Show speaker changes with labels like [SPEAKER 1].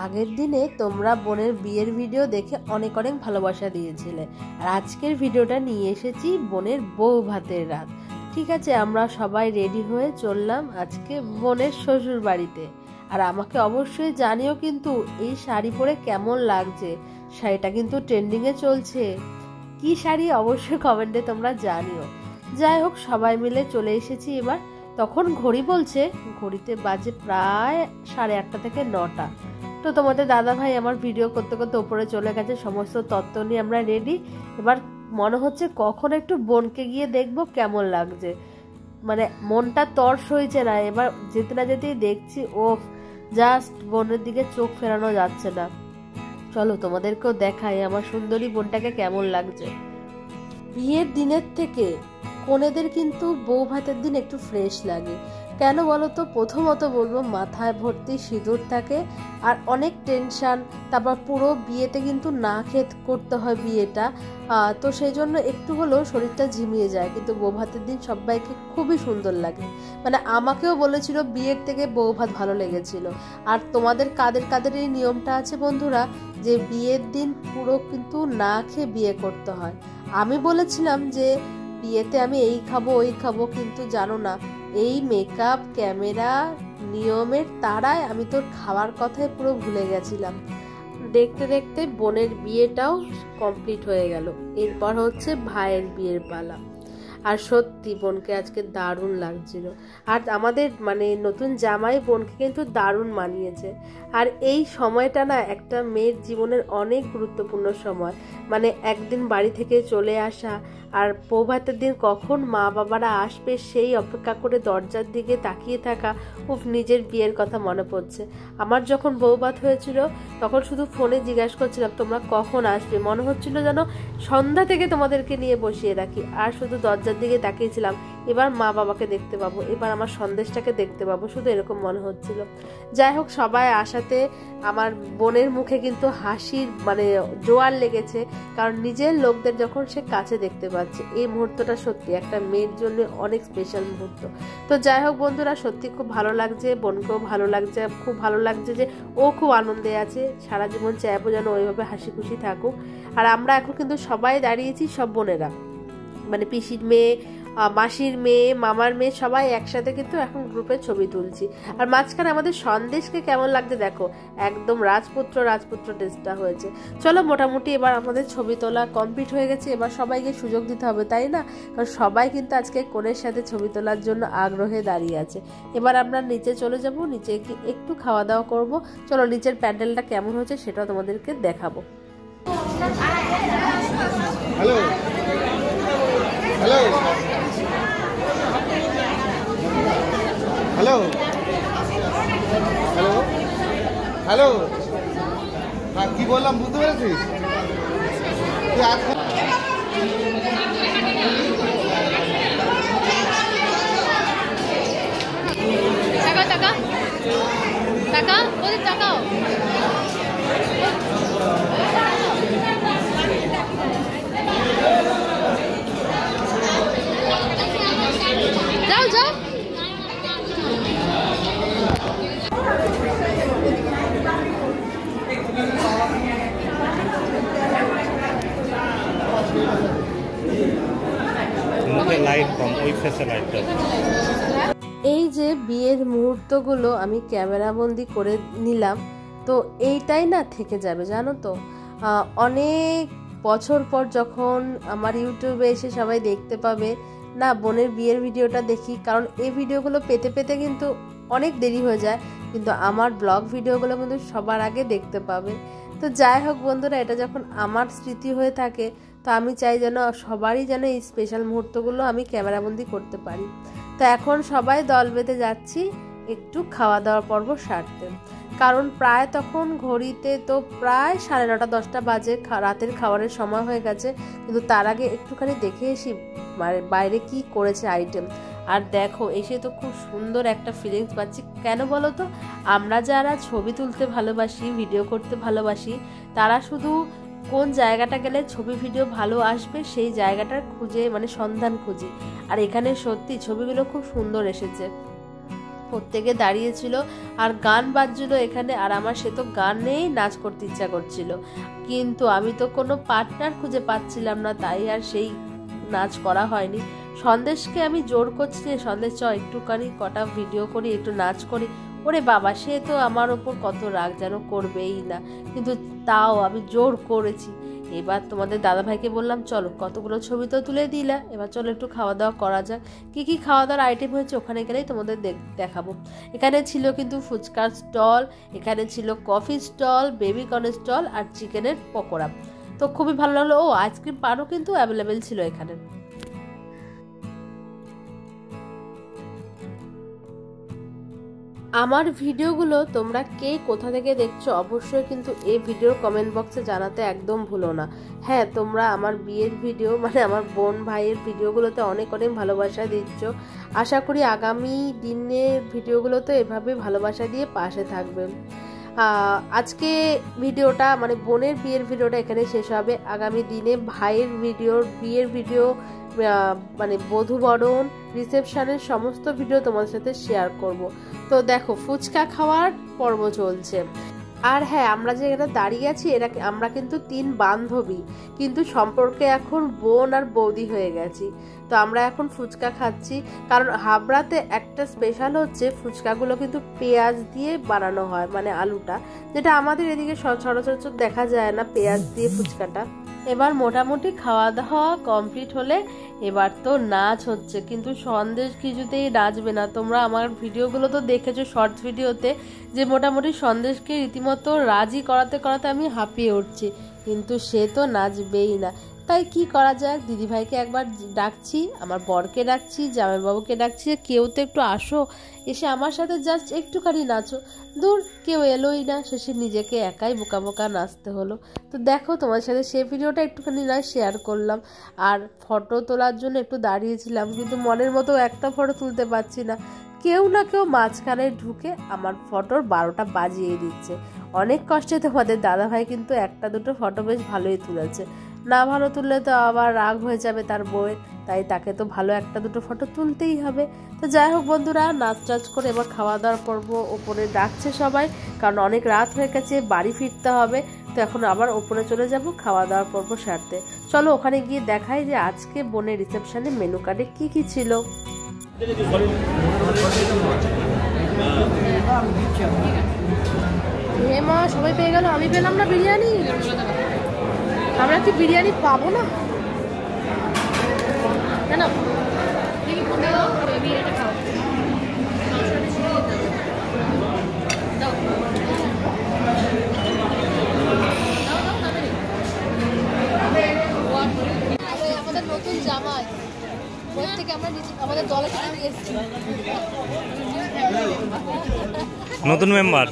[SPEAKER 1] আগের দিনে তোমরা বোনের বিয়ের ভিডিও দেখে অনেক অনেক ভালোবাসা দিয়েছিলে, আর আজকের ভিডিওটা নিয়ে এসেছি বোনের বউ ভাতের রাত। ঠিক আছে, আমরা সবাই রেডি হয়ে চললাম আজকে বোনের শ্বশুর বাড়িতে। আর আমাকে অবশ্যই জানিও কিন্তু এই শাড়ি পরে কেমন লাগছে। শাড়িটা কিন্তু ট্রেন্ডিংয়ে চলছে। কি শাড়ি অবশ্যই কমেন্টে তোমরা জানিও। যাই হোক, সবাই মিলে চলে এসেছি এবার। তখন ঘড়ি বলছে, ঘড়িতে বাজে প্রায় 8:30 থেকে 9টা। তো তোমাদের দাদা ভাই আমার ভিডিও করতে করতে উপরে চলে গেছে, সমস্ত তত্ত্ব নিয়ে আমরা রেডি। এবার মনে হচ্ছে কখন একটু বোনকে গিয়ে দেখবো কেমন লাগছে, মানে মনটা তর্স হয়েছে না। এবার যেতে না যেতেই দেখছি ও জাস্ট বোনের দিকে চোখ ফেরানো যাচ্ছে না। চলো তোমাদেরকেও দেখাই আমার সুন্দরী বোনটাকে কেমন লাগছে। বিয়ের দিনের থেকে কনেদের কিন্তু বউ ভাতের দিন একটু ফ্রেশ লাগে। কেন বলো তো? প্রথমত বলবো, মাথায় ভর্তি সিঁদুর থাকে আর অনেক টেনশন। তারপর পুরো বিয়েতে কিন্তু না খেয়ে করতে হয় বিয়েটা, তো সেই জন্য একটু হলেও শরীরটা ঝিমিয়ে যায়। কিন্তু বউ ভাতের দিন সবাইকে খুবই সুন্দর লাগে। মানে আমাকেও বলেছিল বিয়ের থেকে বউ ভাত ভালো লেগেছিল। আর তোমাদের কাদের কাদের এই নিয়মটা আছে বন্ধুরা, যে বিয়ের দিন পুরো কিন্তু না খেয়ে বিয়ে করতে হয়। আমি বলেছিলাম যে বিয়েতে আমি এই খাবো ওই খাবো, কিন্তু জানো না, এই মেকআপ ক্যামেরা নিয়মের তাড়ায় আমি তোর খাওয়ার কথাই পুরো ভুলে গেছিলাম। দেখতে দেখতে বোনের বিয়েটাও কমপ্লিট হয়ে গেল। এরপর হচ্ছে ভাইয়ের বিয়ের পালা। আর সত্যি বোনকে আজকে দারুণ লাগছিল। আর আমাদের মানে নতুন জামাই বোনকে কিন্তু দারুণ মানিয়েছে। আর এই সময়টা না একটা মেয়ের জীবনের অনেক গুরুত্বপূর্ণ সময়। মানে একদিন বাড়ি থেকে চলে আসা, আর বউ ভাতের দিন কখন মা বাবারা আসবে সেই অপেক্ষা করে দরজার দিকে তাকিয়ে থাকা। নিজের বিয়ের কথা মনে পড়ছে। আমার যখন বউ ভাত হয়েছিল তখন শুধু ফোনে জিজ্ঞাসা করছিলাম তোমরা কখন আসবে। মনে হচ্ছিল যেন সন্ধ্যা থেকে তোমাদেরকে নিয়ে বসিয়ে রাখি। আর শুধু দরজার দিকে তাকিয়েছিলাম, এবার মা বাবাকে দেখতে পাবো, এবার আমার সন্দেশটাকে দেখতে পাবো, শুধু এরকম মনে হচ্ছিল। যাই হোক, সবাই আসাতে আমার বোনের মুখে কিন্তু হাসির মানে জোয়ার লেগেছে, কারণ নিজের লোকদের যখন সে কাছে দেখতে পাচ্ছে। এই মুহূর্তটা সত্যি একটা মেয়ের জন্য অনেক স্পেশাল মুহূর্ত। তো যাই হোক বন্ধুরা, সত্যি খুব ভালো লাগছে, বোনকেও ভালো লাগছে। খুব ভালো লাগছে যে ও খুব আনন্দে আছে। সারা জীবন চাইবো যেন ওইভাবে হাসি খুশি থাকুক। আর আমরা এখন কিন্তু সবাই দাঁড়িয়েছি, সব বোনেরা, মানে পিসির মেয়ে, মাসির মেয়ে, মামার মেয়ে, সবাই একসাথে কিন্তু এখন গ্রুপে ছবি তুলছি। আর মাঝখানে আমাদের সন্দেশকে কেমন লাগছে দেখো, একদম রাজপুত্র ড্রেসটা হয়েছে। চলো, মোটামুটি এবার আমাদের ছবি তোলা কমপ্লিট হয়ে গেছে। এবার সবাইকে সুযোগ দিতে হবে, তাই না? কারণ সবাই কিন্তু আজকে কনের সাথে ছবি তোলার জন্য আগ্রহে দাঁড়িয়ে আছে। এবার আমরা নিচে চলে যাব, নিচে একটু খাওয়া দাওয়া করব। চলো, নিচের প্যান্ডেলটা কেমন হয়েছে সেটাও তোমাদেরকে দেখাবো।
[SPEAKER 2] Hello hello hello hello hello, হ্যাঁ কি বললাম বুঝতে পেরেছিস?
[SPEAKER 3] টাকা টাকা টাকা ওদের টাকাও যাও যাও।
[SPEAKER 1] এই যে বিয়ের মুহূর্তগুলো আমি ক্যামেরাবন্দি করে নিলাম, তো এইটাই না থেকে যাবে, জানো তো। অনেক বছর পর যখন আমার ইউটিউবে এসে সবাই দেখতে পাবে না বোনের বিয়ের ভিডিওটা দেখি, কারণ এই ভিডিওগুলো পেতে পেতে কিন্তু অনেক দেরি হয়ে যায়, কিন্তু আমার ব্লগ ভিডিওগুলো কিন্তু সবার আগে দেখতে পাবে। তো যাই হোক বন্ধুরা, এটা যখন আমার স্মৃতি হয়ে থাকে, তো আমি চাই যেন সবারই যেন এই স্পেশাল মুহূর্তগুলো আমি ক্যামেরাবন্দি করতে পারি। তো এখন সবাই দল বেঁধে যাচ্ছি একটু খাওয়া দাওয়ার পর্ব সারতে, কারণ প্রায় তখন ঘড়িতে তো প্রায় 9:30 10টা বাজে, রাতের খাবারের সময় হয়ে গেছে। কিন্তু তার আগে একটুখানি দেখে এসি বাইরে কি করেছে আইটেম। আর দেখো, এসে তো খুব সুন্দর একটা ফিলিংস পাচ্ছি। কেন বলো তো? আমরা যারা ছবি তুলতে ভালোবাসি, ভিডিও করতে ভালোবাসি, তারা শুধু কোন জায়গাটা গেলে ছবি ভিডিও ভালো আসবে সেই জায়গাটার খুঁজে মানে সন্ধান খুঁজি। আর এখানে সত্যি ছবিগুলো খুব সুন্দর এসেছে। প্রত্যেকে দাঁড়িয়েছিল আর গান বাজছিল এখানে, আর আমার সে তো গানেই নাচ করতে ইচ্ছা করছিল, কিন্তু আমি তো কোনো পার্টনার খুঁজে পাচ্ছিলাম না, তাই আর সেই নাচ করা হয়নি। সন্দেশকে আমি জোর করছি যে সন্দেশ চ একটুখানি কটা ভিডিও করি, একটু নাচ করি। ওরে বাবা, সে তো আমার ওপর কত রাগ যেন করবেই না, কিন্তু তাও আমি জোর করেছি। এবার তোমাদের দাদাভাইকে বললাম চলো কতগুলো ছবি তো তুলে দিলা, এবার চলো একটু খাওয়া দাওয়া করা যাক। কী কী খাওয়া দাওয়ার আইটেম হয়েছে ওখানে গেলেই তোমাদের দেখাবো। এখানে ছিল কিন্তু ফুচকার স্টল, এখানে ছিল কফি স্টল, বেবিকর্নের স্টল আর চিকেনের পকোড়া। তো খুবই ভালো লাগলো। ও আইসক্রিম পানও কিন্তু অ্যাভেলেবেল ছিল এখানে। আমার ভিডিওগুলো তোমরা কে কোথা থেকে দেখছো অবশ্যই কিন্তু এই ভিডিওর কমেন্ট বক্সে জানাতে একদম ভুলো না। হ্যাঁ, তোমরা আমার বিয়ের ভিডিও মানে আমার বোন ভাইয়ের ভিডিওগুলোতে অনেক অনেক ভালোবাসা দিচ্ছ। আশা করি আগামী দিনের ভিডিওগুলোতে এভাবে ভালোবাসা দিয়ে পাশে থাকবে। আজকে ভিডিওটা মানে বোনের বিয়ের ভিডিওটা এখানে শেষ হবে। আগামী দিনে ভাইয়ের বিয়ের ভিডিও মানে বধূবরণ রিসেপশনের সমস্ত ভিডিও তোমাদের সাথে শেয়ার করব। তো দেখো ফুচকা খাওয়ার পর্ব চলছে। আর হ্যাঁ, আমরা যে এখানে দাঁড়িয়ে আছি আমরা কিন্তু 3 বান্ধবী, কিন্তু সম্পর্কে এখন বোন আর বৌদি হয়ে গেছি। তো আমরা এখন ফুচকা খাচ্ছি, কারণ হাবড়াতে একটা স্পেশাল হচ্ছে ফুচকাগুলো কিন্তু পেঁয়াজ দিয়ে বানানো হয়, মানে আলুটা, যেটা আমাদের এদিকে সচরাচর দেখা যায় না পেঁয়াজ দিয়ে ফুচকাটা। এবার মোটামুটি খাওয়া দাওয়া কমপ্লিট হলে এবার তো নাচ হচ্ছে, কিন্তু সন্দেশ কিছুতেই নাচবে না। তোমরা আমার ভিডিওগুলো তো দেখেছো শর্টস ভিডিওতে, যে মোটামুটি সন্দেশকে রীতিমতো রাজি করাতে করাতে আমি হাঁপিয়ে উঠছি, কিন্তু সে তো নাচবেই না। তাই কি করা যাক, দিদিভাইকে একবার ডাকছি, আমার বরকে ডাকছি, জামাইবাবুকে ডাকছি, কেউ তো একটু আসো, এসে আমার সাথে জাস্ট একটুখানি নাচো। দূর, কেউ এলোই না, শেষে নিজেকে একাই বোকা বোকা নাচতে হলো। তো দেখো তোমার সাথে সেই ভিডিওটা একটুখানি না শেয়ার করলাম। আর ফটো তোলার জন্য একটু দাঁড়িয়েছিলাম, কিন্তু মনের মতো একটা ফটো তুলতে পারছি না। কেউ না কেউ মাঝখানে ঢুকে আমার ফটোর 12টা বাজিয়ে দিচ্ছে। অনেক কষ্টে তোমাদের দাদাভাই কিন্তু একটা দুটো ফটো বেশ ভালোই তুলেছে, না ভালো তুললে তো আবার রাগ হয়ে যাবে তার বউয়ের, তাই তাকে তো ভালো একটা দুটো ফটো তুলতেই হবে। তো যাই হোক বন্ধুরা, নাচ টাচ করে এবার খাওয়া দাওয়ার পর্ব। ওপরে ডাকছে সবাই, কারণ অনেক রাত হয়ে গেছে, বাড়ি ফিরতে হবে। তো এখন আবার ওপরে চলে যাব খাওয়া দাওয়ার পর্ব সারতে। চলো ওখানে গিয়ে দেখাই যে আজকে বোনের রিসেপশনে মেনু কার্ডে কি কি ছিল। হে মা, সবাই পেয়ে গেল, আমি পেলাম না বিরিয়ানি। আমরা কি বিরিয়ানি পাবো না কেন? আমাদের নতুন জামাই থেকে আমরা আমাদের দলে নিয়ে এসেছি,
[SPEAKER 4] নতুন মেম্বার।